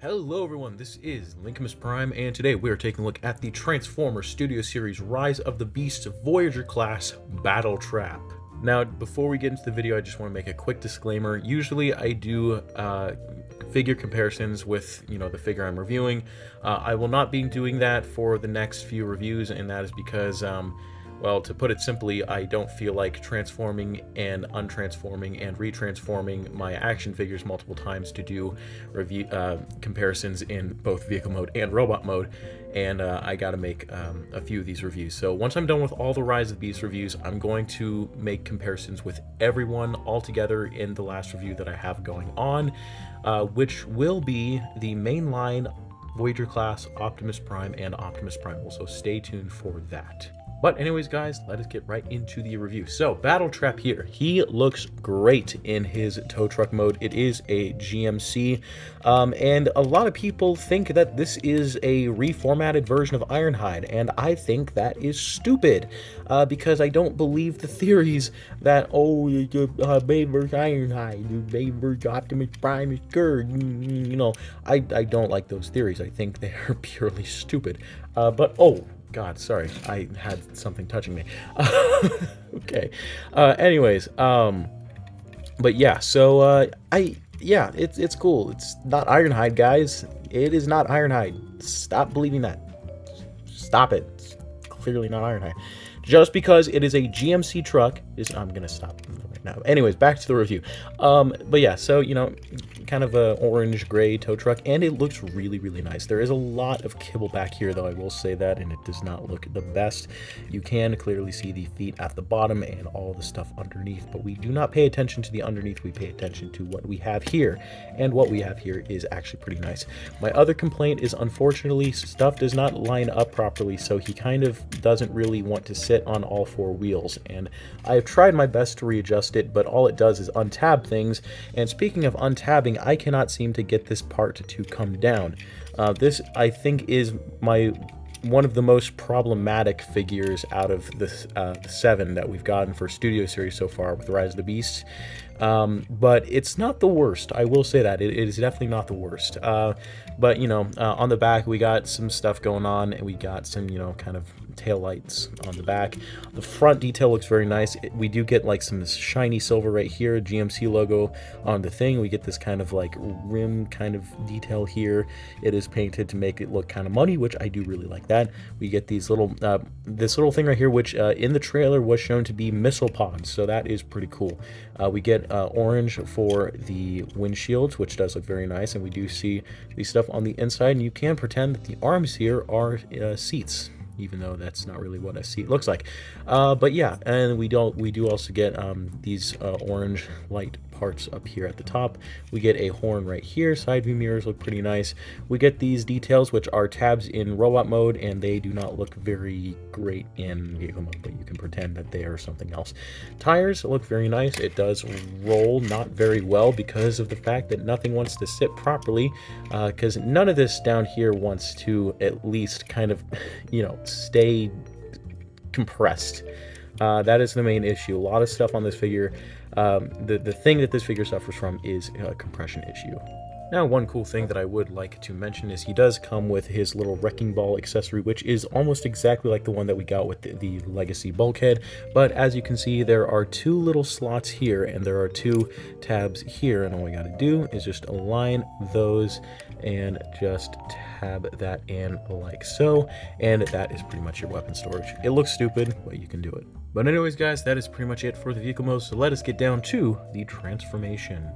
Hello everyone, this is Lincoln Prime, and today we are taking a look at the Transformers Studio Series Rise of the Beasts Voyager class Battletrap. Now, before we get into the video, I just want to make a quick disclaimer. Usually I do figure comparisons with, the figure I'm reviewing. I will not be doing that for the next few reviews, and that is because well, to put it simply, I don't feel like transforming and untransforming and retransforming my action figures multiple times to do review comparisons in both vehicle mode and robot mode, and I gotta make a few of these reviews. So once I'm done with all the Rise of the Beast reviews, I'm going to make comparisons with everyone all together in the last review that I have going on, which will be the mainline Voyager class Optimus Prime and Optimus Primal, so stay tuned for that. But anyways, guys, let us get right into the review. So, Battletrap here. He looks great in his tow truck mode. It is a GMC, and a lot of people think that this is a reformatted version of Ironhide, and I think that is stupid, because I don't believe the theories that, oh, Babe versus Ironhide, Babe versus Optimus Prime is good. I don't like those theories. I think they are purely stupid. But, oh, God, sorry, I had something touching me. Okay. Anyways, but yeah, so it's cool. It's not Ironhide, guys. It is not Ironhide. Stop believing that. Stop it. It's clearly not Ironhide. Just because it is a GMC truck I'm gonna stop right now. Anyways, back to the review. But yeah, so kind of a orange gray tow truck, and it looks really, really nice. There is a lot of kibble back here, though, I will say that, and it does not look the best. You can clearly see the feet at the bottom and all the stuff underneath, but we do not pay attention to the underneath. We pay attention to what we have here, and what we have here is actually pretty nice. My other complaint is, unfortunately, stuff does not line up properly, so he kind of doesn't really want to sit on all four wheels, and I have tried my best to readjust it, but all it does is untab things. And speaking of untabbing, I cannot seem to get this part to come down. This, I think, is one of the most problematic figures out of the 7 that we've gotten for Studio Series so far with Rise of the Beasts. But it's not the worst. I will say that. It is definitely not the worst. But, on the back, we got some stuff going on, and we got some, kind of tail lights on the back. The front detail looks very nice. We do get like some shiny silver right here, GMC logo on the thing. We get this kind of like rim kind of detail here. It is painted to make it look kind of muddy, which I do really like that. We get these little this little thing right here, which in the trailer was shown to be missile pods, so that is pretty cool. We get orange for the windshields, which does look very nice, and we do see the stuff on the inside, and you can pretend that the arms here are seats, even though that's not really what a seat looks like. But yeah, and we do also get these orange light parts up here at the top. We get a horn right here. Side view mirrors look pretty nice. We get these details, which are tabs in robot mode, and they do not look very great in vehicle mode, but you can pretend that they are something else. Tires look very nice. It does roll not very well because of the fact that nothing wants to sit properly, because none of this down here wants to at least kind of, stay compressed. That is the main issue. A lot of stuff on this figure, the thing that this figure suffers from is a compression issue. Now, one cool thing that I would like to mention is he does come with his little wrecking ball accessory, which is almost exactly like the one that we got with the Legacy bulkhead. But as you can see, there are 2 little slots here, and there are 2 tabs here, and all we gotta do is just align those and just tab that in like so, and that is pretty much your weapon storage. It looks stupid, but you can do it. But anyways, guys, that is pretty much it for the vehicle mode, so let us get down to the transformation.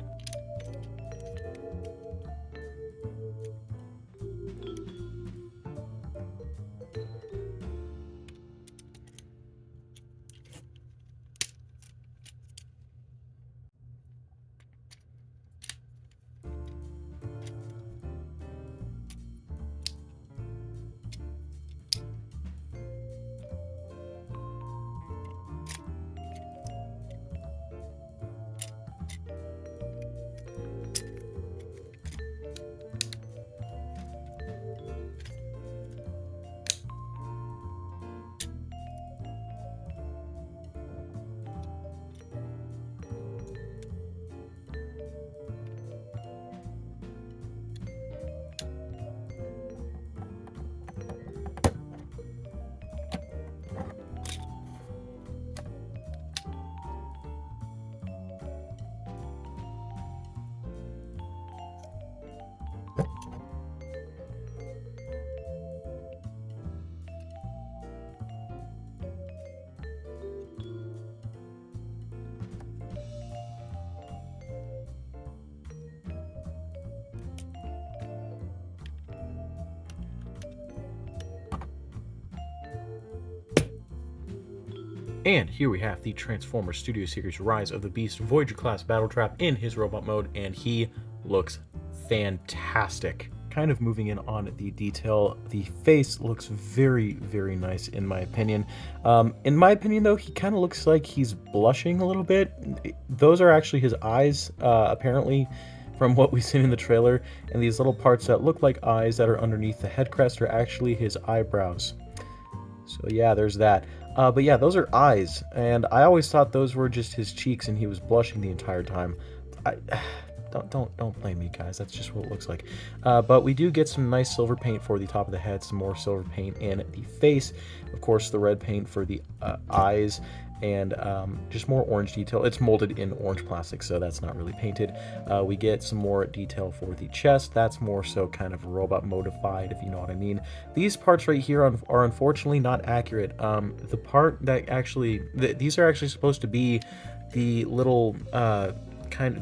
And here we have the Transformers Studio Series Rise of the Beast Voyager class Battletrap in his robot mode, and he looks fantastic. Kind of moving in on the detail, the face looks very, very nice in my opinion. In my opinion though, he kind of looks like he's blushing a little bit. Those are actually his eyes, apparently, from what we've seen in the trailer, and these little parts that look like eyes that are underneath the head crest are actually his eyebrows. So yeah, there's that. But yeah, those are eyes, and I always thought those were just his cheeks and he was blushing the entire time. Don't blame me, guys. That's just what it looks like. But we do get some nice silver paint for the top of the head, some more silver paint in the face, of course the red paint for the eyes, and just more orange detail. It's molded in orange plastic, so that's not really painted. We get some more detail for the chest. That's more so kind of robot modified, if you know what I mean. These parts right here are unfortunately not accurate. The part that actually, these are actually supposed to be the little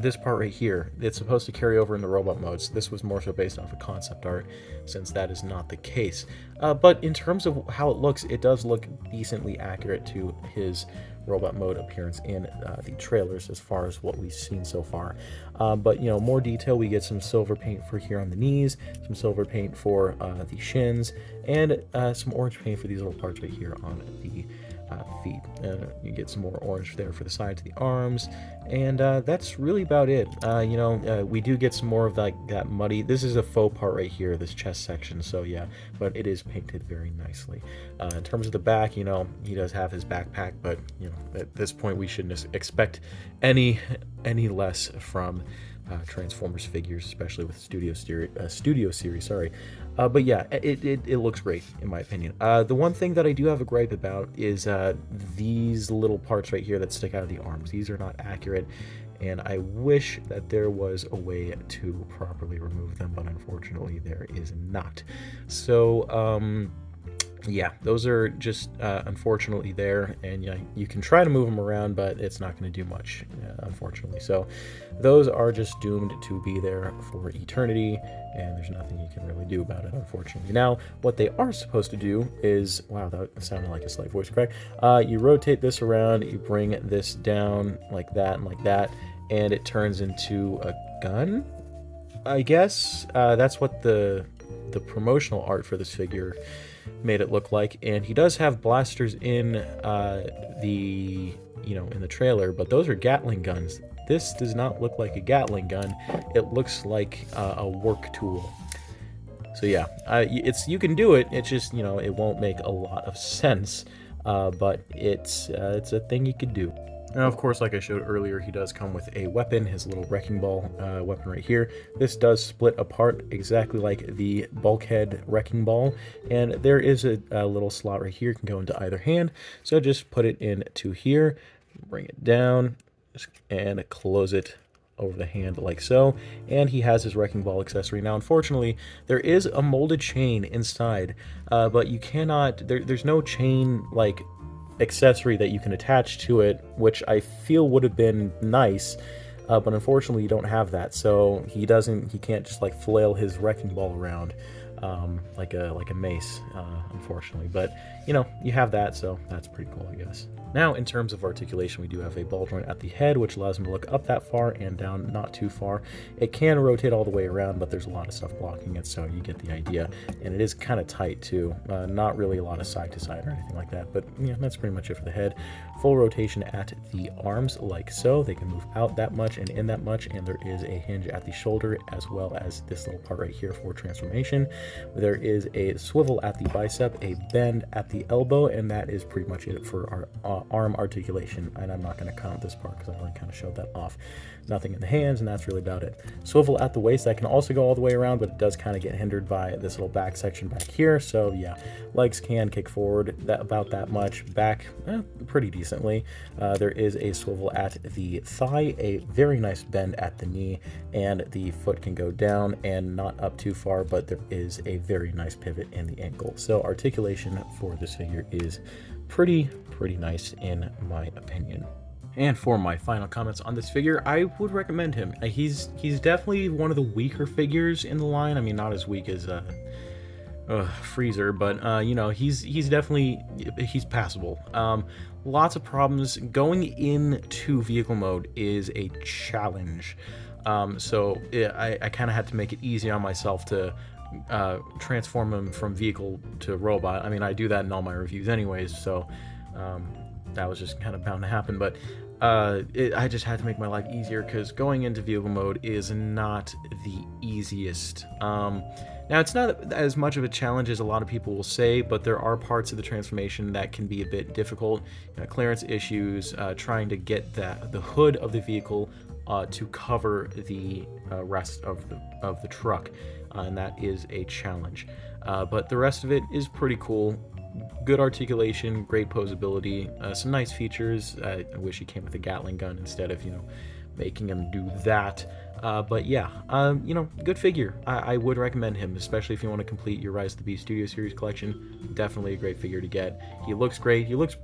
this part right here. It's supposed to carry over into robot modes. This was more so based off of concept art, since that is not the case. But in terms of how it looks, it does look decently accurate to his robot mode appearance in the trailers as far as what we've seen so far. But you know, more detail, we get some silver paint for here on the knees, some silver paint for the shins, and some orange paint for these little parts right here on the feet. You get some more orange there for the sides of the arms, and that's really about it. We do get some more of that muddy. This is a faux part right here, this chest section, so yeah, but it is painted very nicely. In terms of the back, you know, he does have his backpack, but you know, at this point we shouldn't expect any less from Transformers figures, especially with Studio Series. Sorry, but yeah, it looks great in my opinion. The one thing that I do have a gripe about is these little parts right here that stick out of the arms. These are not accurate, and I wish that there was a way to properly remove them, but unfortunately there is not. So yeah, those are just unfortunately there, and yeah, you can try to move them around, but it's not going to do much, unfortunately. So those are just doomed to be there for eternity, and there's nothing you can really do about it, unfortunately. Now, what they are supposed to do is, wow, that sounded like a slight voice crack. You rotate this around, you bring this down like that, and it turns into a gun, I guess. That's what the promotional art for this figure made it look like, and he does have blasters in in the trailer, but those are Gatling guns. This does not look like a Gatling gun. It looks like a work tool. So yeah, you can do it. It's just, you know, it won't make a lot of sense, but it's a thing you could do. Now, of course, like I showed earlier, he does come with a weapon, his little wrecking ball weapon right here. This does split apart exactly like the bulkhead wrecking ball, and there is a little slot right here. It can go into either hand, so just put it into here, bring it down, and close it over the hand like so, and he has his wrecking ball accessory. Now, unfortunately, there is a molded chain inside, but you cannot, there's no chain like accessory that you can attach to it, which I feel would have been nice, but unfortunately you don't have that, so he can't just like flail his wrecking ball around like a mace, unfortunately. But you know, you have that, so that's pretty cool, I guess. Now, in terms of articulation, we do have a ball joint at the head, which allows him to look up that far and down not too far. It can rotate all the way around, but there's a lot of stuff blocking it, so you get the idea. And it is kind of tight too, not really a lot of side to side or anything like that, but yeah, that's pretty much it for the head. Full rotation at the arms like so. They can move out that much and in that much, and there is a hinge at the shoulder as well as this little part right here for transformation. There is a swivel at the bicep, a bend at the elbow, and that is pretty much it for our arm articulation. And I'm not going to count this part because I already kind of showed that off. Nothing in the hands, and that's really about it. Swivel at the waist, that can also go all the way around, but it does kind of get hindered by this little back section back here. So yeah, legs can kick forward about that much, back pretty decently. There is a swivel at the thigh, a very nice bend at the knee, and the foot can go down and not up too far, but there is a very nice pivot in the ankle. So articulation for this figure is pretty nice in my opinion. And for my final comments on this figure, I would recommend him. He's definitely one of the weaker figures in the line. I mean, not as weak as freezer, but you know, he's definitely he's passable. Lots of problems. Going into vehicle mode is a challenge. So I kind of had to make it easy on myself to transform him from vehicle to robot. I mean, I do that in all my reviews anyways, so that was just kind of bound to happen. But I just had to make my life easier because going into vehicle mode is not the easiest. Now, it's not as much of a challenge as a lot of people will say, but there are parts of the transformation that can be a bit difficult. Clearance issues, trying to get the hood of the vehicle to cover the rest of the truck, and that is a challenge. But the rest of it is pretty cool. Good articulation, great posability, some nice features. I wish he came with a Gatling gun instead of, you know, making him do that. But yeah, you know, good figure. I would recommend him, especially if you want to complete your Rise of the Beast Studio Series collection. Definitely a great figure to get. He looks great. He looks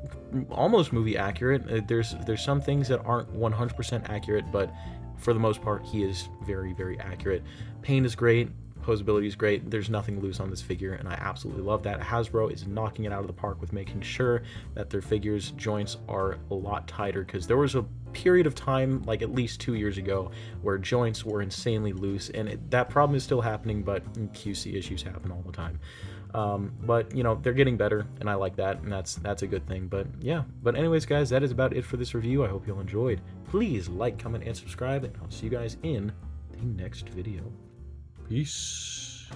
almost movie accurate. There's some things that aren't 100% accurate, but for the most part, he is very, very accurate. Paint is great. Posability is great. There's nothing loose on this figure, and I absolutely love that. Hasbro is knocking it out of the park with making sure that their figures' joints are a lot tighter, because there was a period of time, like at least 2 years ago, where joints were insanely loose, and that problem is still happening, but QC issues happen all the time. But you know, they're getting better, and I like that, and that's a good thing. But yeah, but anyways, guys, that is about it for this review. I hope you all enjoyed. Please like, comment, and subscribe, and I'll see you guys in the next video. Peace.